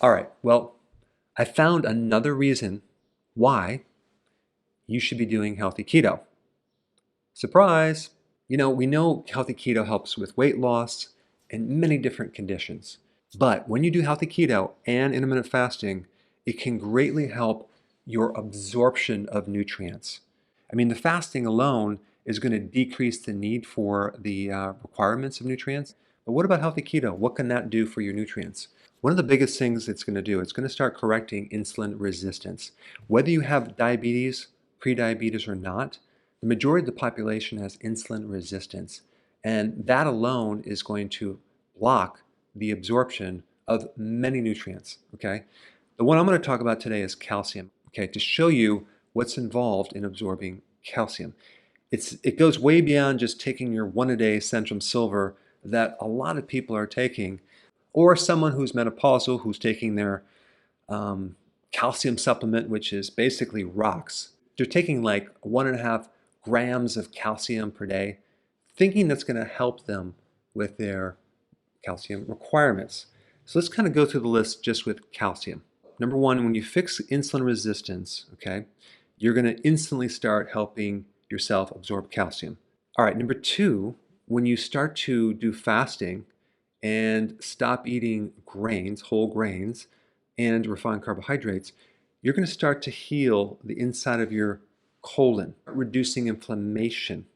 All right, well, I found another reason why you should be doing healthy keto. Surprise! We know healthy keto helps with weight loss and many different conditions. But when you do healthy keto and intermittent fasting, it can greatly help your absorption of nutrients. I mean, the fasting alone is going to decrease the need for the requirements of nutrients. But what about healthy keto? What can that do for your nutrients? One of the biggest things it's going to do, it's going to start correcting insulin resistance. Whether you have diabetes, prediabetes or not, the majority of the population has insulin resistance. And that alone is going to block the absorption of many nutrients, okay? The one I'm going to talk about today is calcium, okay, to show you what's involved in absorbing calcium. It goes way beyond just taking your one-a-day Centrum Silver that a lot of people are taking, or someone who's menopausal who's taking their calcium supplement, which is basically rocks. They're taking like 1.5 grams of calcium per day, thinking that's going to help them with their calcium requirements. So let's kind of go through the list just with calcium. Number one, when you fix insulin resistance, okay, you're going to instantly start helping yourself absorb calcium. All right, number two, when you start to do fasting and stop eating grains, whole grains, and refined carbohydrates, you're going to start to heal the inside of your colon, reducing inflammation.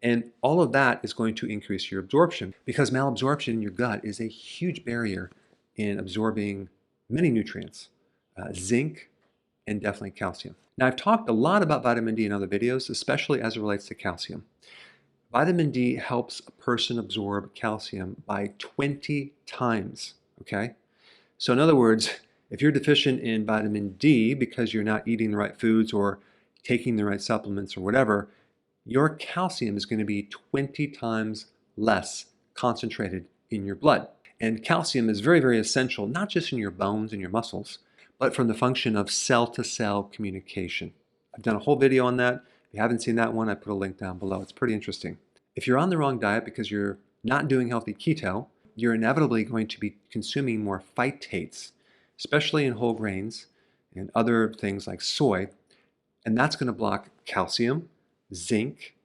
And all of that is going to increase your absorption because malabsorption in your gut is a huge barrier in absorbing many nutrients, zinc, and definitely calcium. Now, I've talked a lot about vitamin D in other videos, especially as it relates to calcium. Vitamin D helps a person absorb calcium by 20 times, okay? So in other words, if you're deficient in vitamin D because you're not eating the right foods or taking the right supplements or whatever, your calcium is going to be 20 times less concentrated in your blood. And calcium is very, very essential, not just in your bones and your muscles, but from the function of cell-to-cell communication. I've done a whole video on that. If you haven't seen that one, I put a link down below. It's pretty interesting. If you're on the wrong diet because you're not doing healthy keto, you're inevitably going to be consuming more phytates, especially in whole grains and other things like soy, and that's going to block calcium, zinc,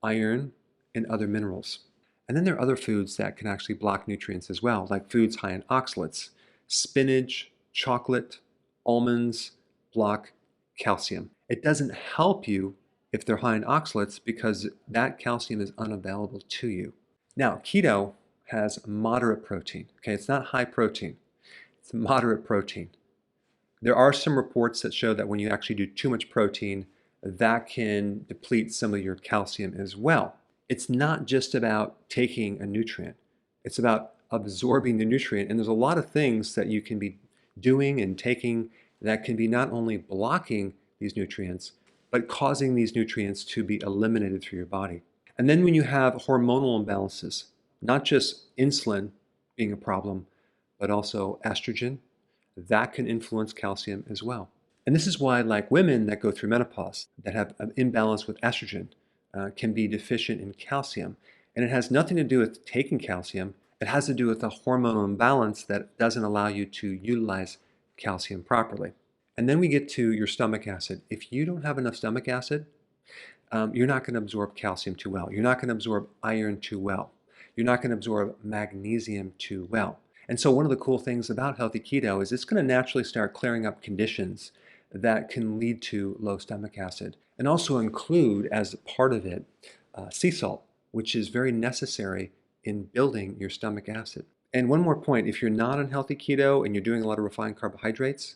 iron, and other minerals. And then there are other foods that can actually block nutrients as well, like foods high in oxalates. Spinach, chocolate, almonds block calcium. It doesn't help you if they're high in oxalates because that calcium is unavailable to you. Now, keto has moderate protein. Okay, it's not high protein. It's moderate protein. There are some reports that show that when you actually do too much protein, that can deplete some of your calcium as well. It's not just about taking a nutrient. It's about absorbing the nutrient. And there's a lot of things that you can be doing and taking that can be not only blocking these nutrients, but causing these nutrients to be eliminated through your body. And then when you have hormonal imbalances, not just insulin being a problem, but also estrogen, that can influence calcium as well. And this is why, like women that go through menopause, that have an imbalance with estrogen, can be deficient in calcium. And it has nothing to do with taking calcium. It has to do with a hormonal imbalance that doesn't allow you to utilize calcium properly. And then we get to your stomach acid. If you don't have enough stomach acid, you're not going to absorb calcium too well. You're not going to absorb iron too well. You're not going to absorb magnesium too well. And so one of the cool things about healthy keto is it's going to naturally start clearing up conditions that can lead to low stomach acid, and also include as part of it sea salt, which is very necessary in building your stomach acid. And one more point, if you're not on healthy keto and you're doing a lot of refined carbohydrates,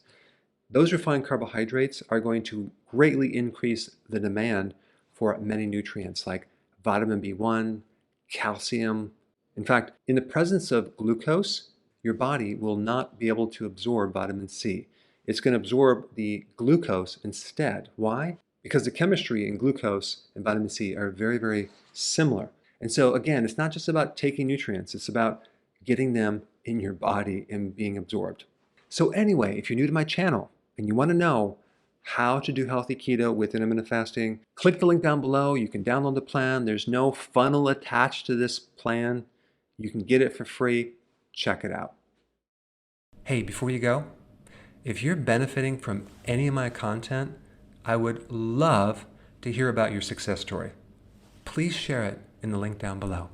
those refined carbohydrates are going to greatly increase the demand for many nutrients like vitamin B1, calcium. In fact, in the presence of glucose, your body will not be able to absorb vitamin C. It's going to absorb the glucose instead. Why? Because the chemistry in glucose and vitamin C are very, very similar. And so again, it's not just about taking nutrients, it's about getting them in your body and being absorbed. So anyway, if you're new to my channel and you want to know how to do healthy keto with intermittent fasting, click the link down below. You can download the plan. There's no funnel attached to this plan. You can get it for free. Check it out. Hey, before you go, if you're benefiting from any of my content, I would love to hear about your success story. Please share it in the link down below.